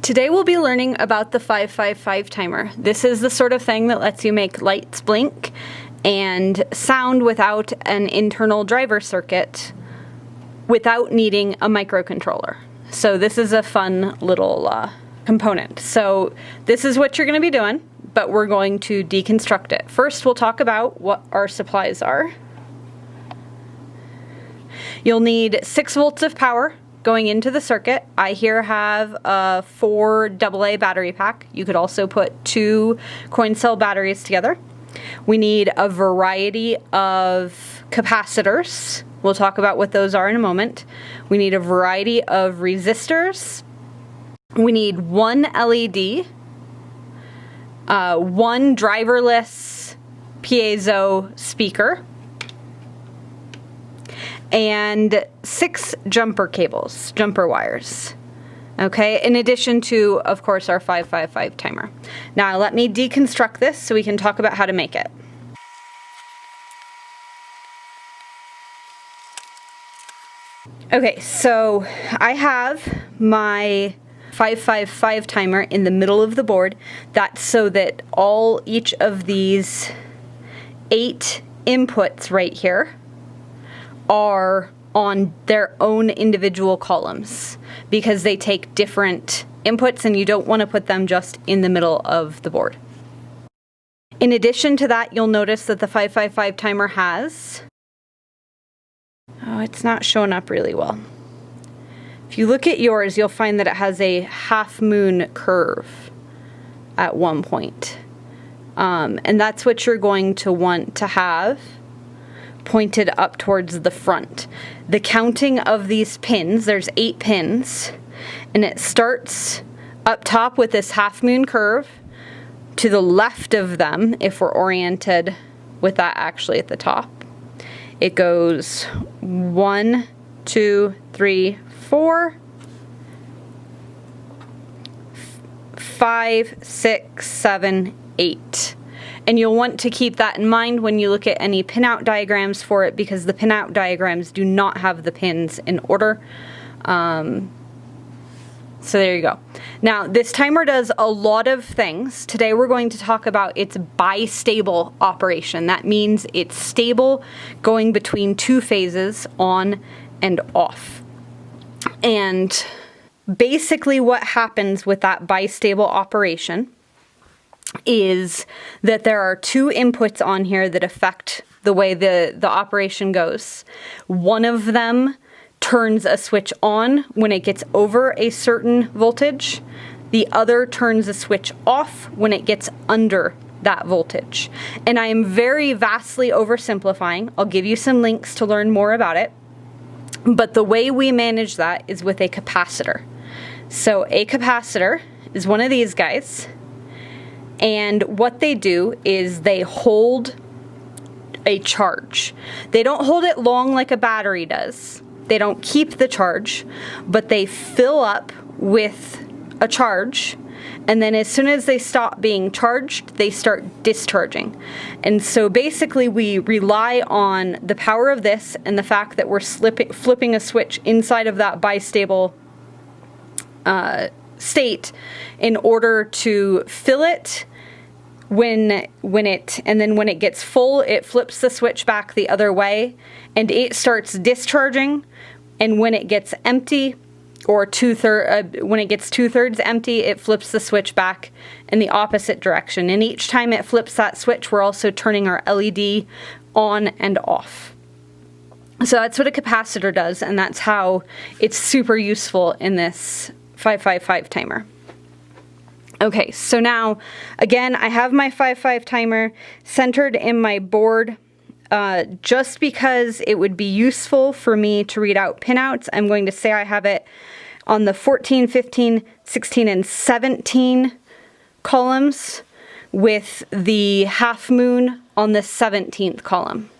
Today we'll be learning about the 555 timer. This is the sort of thing that lets you make lights blink and sound without an internal driver circuit without needing a microcontroller. So this is a fun little component. So this is what you're going to be doing, but we're going to deconstruct it. First, we'll talk about what our supplies are. You'll need 6 volts of power going into the circuit. I here have a 4 AA battery pack. You could also put 2 coin cell batteries together. We need a variety of capacitors. We'll talk about what those are in a moment. We need a variety of resistors. We need 1 LED, 1 driverless piezo speaker, and 6 jumper cables, jumper wires. Okay, in addition to, of course, our 555 timer. Now let me deconstruct this so we can talk about how to make it. Okay, so I have my 555 timer in the middle of the board. That's so that each of these 8 inputs right here are on their own individual columns because they take different inputs and you don't want to put them just in the middle of the board. In addition to that, you'll notice that the 555 timer has, it's not showing up really well. If you look at yours, you'll find that it has a half moon curve at one point. And that's what you're going to want to have pointed up towards the front. The counting of these pins, there's 8 pins, and it starts up top with this half moon curve. To the left of them, if we're oriented with that actually at the top, it goes 1, 2, 3, 4, 5, 6, 7, 8. And you'll want to keep that in mind when you look at any pinout diagrams for it, because the pinout diagrams do not have the pins in order. So there you go. Now, this timer does a lot of things. Today we're going to talk about its bistable operation. That means it's stable going between 2 phases, on and off. And basically what happens with that bistable operation is that there are 2 inputs on here that affect the way the operation goes. One of them turns a switch on when it gets over a certain voltage. The other turns a switch off when it gets under that voltage. And I am very vastly oversimplifying. I'll give you some links to learn more about it. But the way we manage that is with a capacitor. So a capacitor is one of these guys. And what they do is they hold a charge. They don't hold it long like a battery does. They don't keep the charge, but they fill up with a charge, and then as soon as they stop being charged, they start discharging. And so basically we rely on the power of this and the fact that we're flipping a switch inside of that bistable state in order to fill it when it gets full, it flips the switch back the other way and it starts discharging. And when it gets empty, or when it gets 2/3 empty, it flips the switch back in the opposite direction. And each time it flips that switch, we're also turning our LED on and off. So that's what a capacitor does, and that's how it's super useful in this 555 timer. Okay, so now, again, I have my 555 timer centered in my board. Just because it would be useful for me to read out pinouts, I'm going to say I have it on the 14, 15, 16, and 17 columns with the half moon on the 17th column.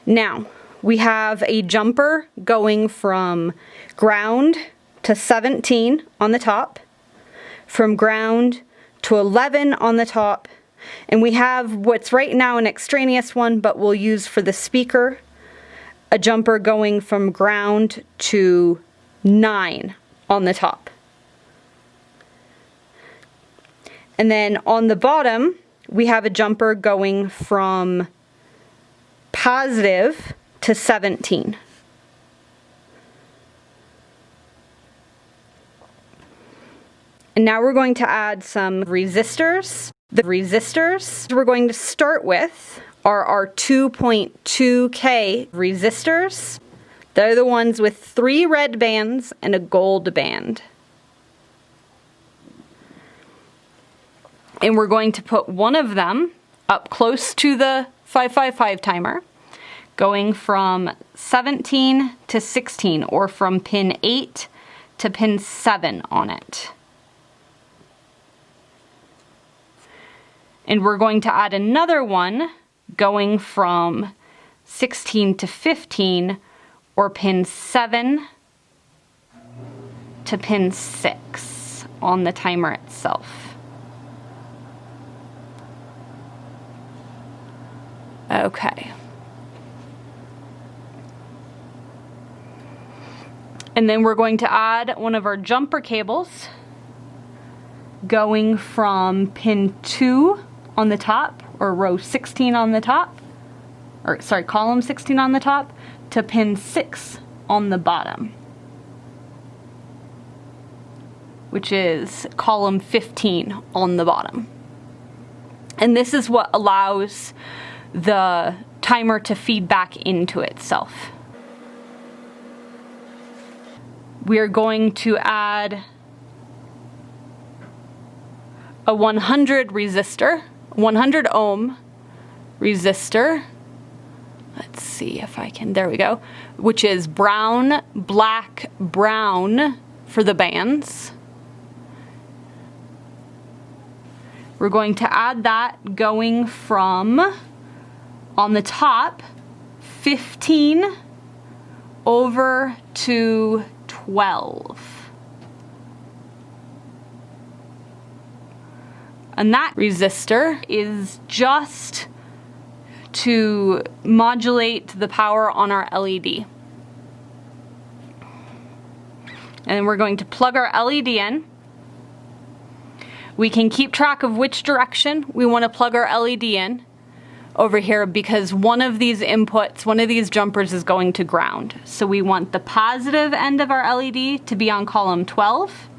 Now, we have a jumper going from ground to 17 on the top, from ground to 11 on the top, and we have what's right now an extraneous one, but we'll use for the speaker, a jumper going from ground to 9 on the top. And then on the bottom, we have a jumper going from positive to 17. And now we're going to add some resistors. The resistors we're going to start with are our 2.2K resistors. They're the ones with 3 red bands and a gold band. And we're going to put one of them up close to the 555 timer, going from 17 to 16, or from pin 8 to pin 7 on it. And we're going to add another one going from 16 to 15, or pin 7 to pin 6 on the timer itself. Okay. And then we're going to add one of our jumper cables going from pin 2 on the top, or row 16 on the top, or sorry, column 16 on the top, to pin 6 on the bottom, which is column 15 on the bottom. And this is what allows the timer to feed back into itself. We are going to add a 100 resistor, 100 ohm resistor. Let's see if I can, there we go, which is brown, black, brown for the bands. We're going to add that going from, on the top, 15 over to 12. And that resistor is just to modulate the power on our LED. And then we're going to plug our LED in. We can keep track of which direction we want to plug our LED in over here, because one of these inputs, one of these jumpers is going to ground. So we want the positive end of our LED to be on column 12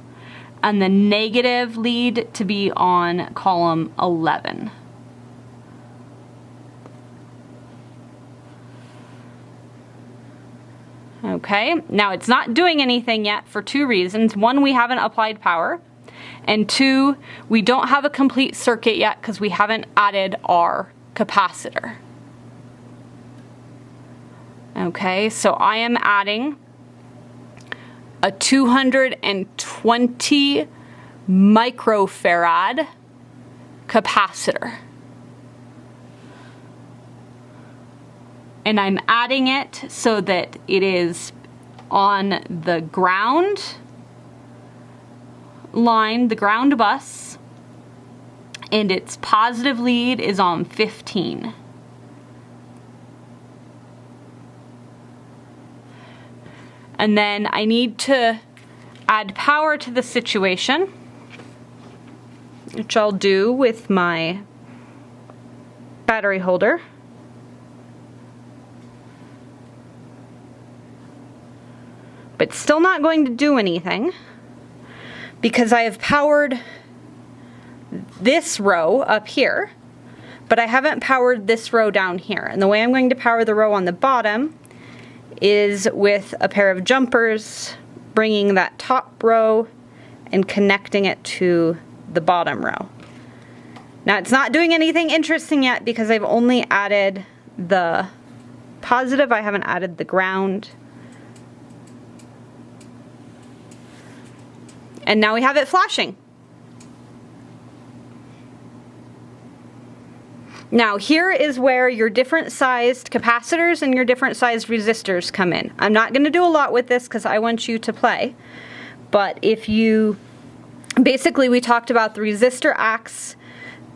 and the negative lead to be on column 11. Okay, now it's not doing anything yet for 2 reasons. 1, we haven't applied power, and 2, we don't have a complete circuit yet because we haven't added our capacitor. Okay, so I am adding a 220 microfarad capacitor. And I'm adding it so that it is on the ground line, the ground bus, and its positive lead is on 15. And then I need to add power to the situation, which I'll do with my battery holder. But still not going to do anything because I have powered this row up here, but I haven't powered this row down here. And the way I'm going to power the row on the bottom is with a pair of jumpers, bringing that top row and connecting it to the bottom row. Now it's not doing anything interesting yet because I've only added the positive, I haven't added the ground. And now we have it flashing. Now here is where your different sized capacitors and your different sized resistors come in. I'm not going to do a lot with this because I want you to play. But if you, basically we talked about the resistor acts,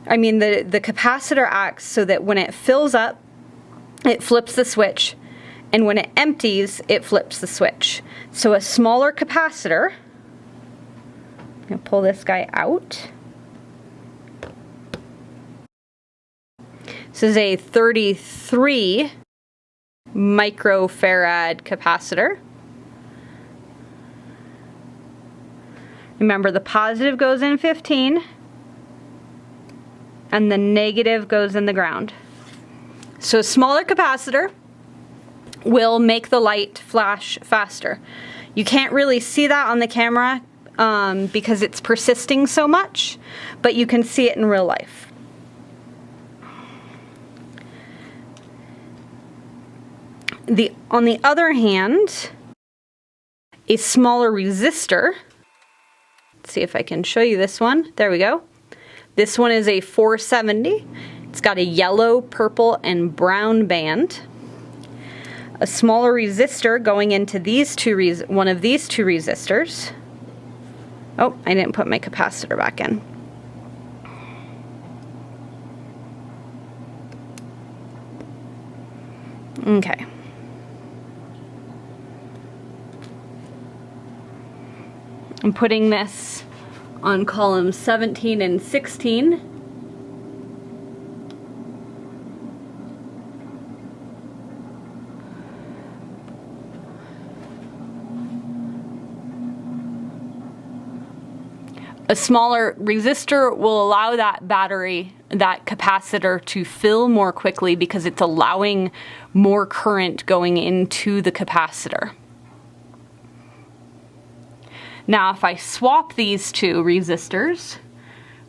the capacitor acts so that when it fills up, it flips the switch and when it empties, it flips the switch. So a smaller capacitor, I'm going to pull this guy out. This is a 33 microfarad capacitor. Remember, the positive goes in 15 and the negative goes in the ground. So a smaller capacitor will make the light flash faster. You can't really see that on the camera because it's persisting so much, but you can see it in real life. On the other hand, a smaller resistor, let's see if I can show you this one. There we go. This one is a 470. It's got a yellow, purple, and brown band. A smaller resistor going into one of these two resistors. Oh, I didn't put my capacitor back in. Okay. I'm putting this on columns 17 and 16. A smaller resistor will allow that capacitor to fill more quickly because it's allowing more current going into the capacitor. Now, if I swap these two resistors,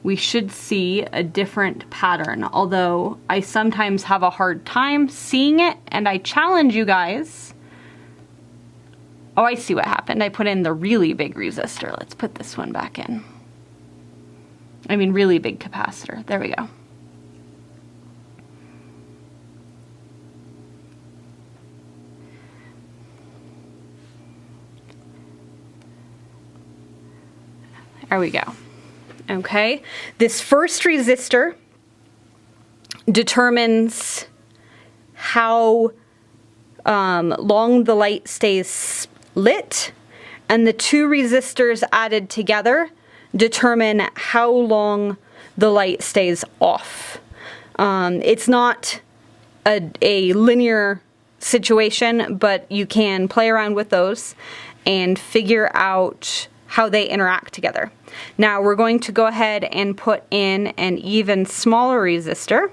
we should see a different pattern, although I sometimes have a hard time seeing it, and I challenge you guys. Oh, I see what happened. I put in the really big resistor. Let's put this one back in. I mean, really big capacitor. There we go. There we go. Okay, this first resistor determines how long the light stays lit, and the two resistors added together determine how long the light stays off. It's not a linear situation, but you can play around with those and figure out how they interact together. Now we're going to go ahead and put in an even smaller resistor.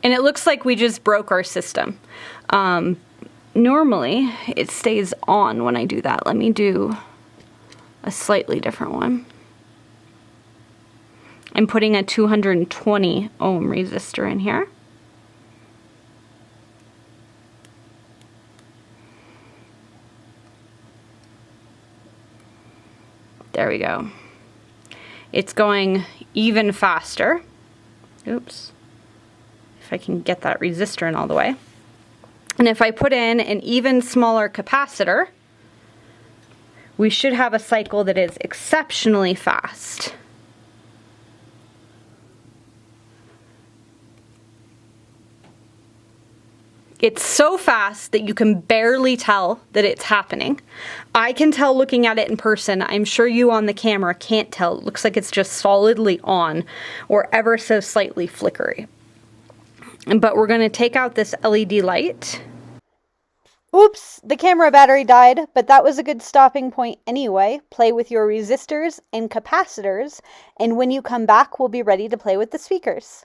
And it looks like we just broke our system. Normally, it stays on when I do that. Let me do a slightly different one. I'm putting a 220 ohm resistor in here. There we go. It's going even faster. Oops. If I can get that resistor in all the way. And if I put in an even smaller capacitor, we should have a cycle that is exceptionally fast. It's so fast that you can barely tell that it's happening. I can tell looking at it in person. I'm sure you on the camera can't tell. It looks like it's just solidly on or ever so slightly flickery. But we're going to take out this LED light. Oops, the camera battery died, but that was a good stopping point anyway. Play with your resistors and capacitors, and when you come back, we'll be ready to play with the speakers.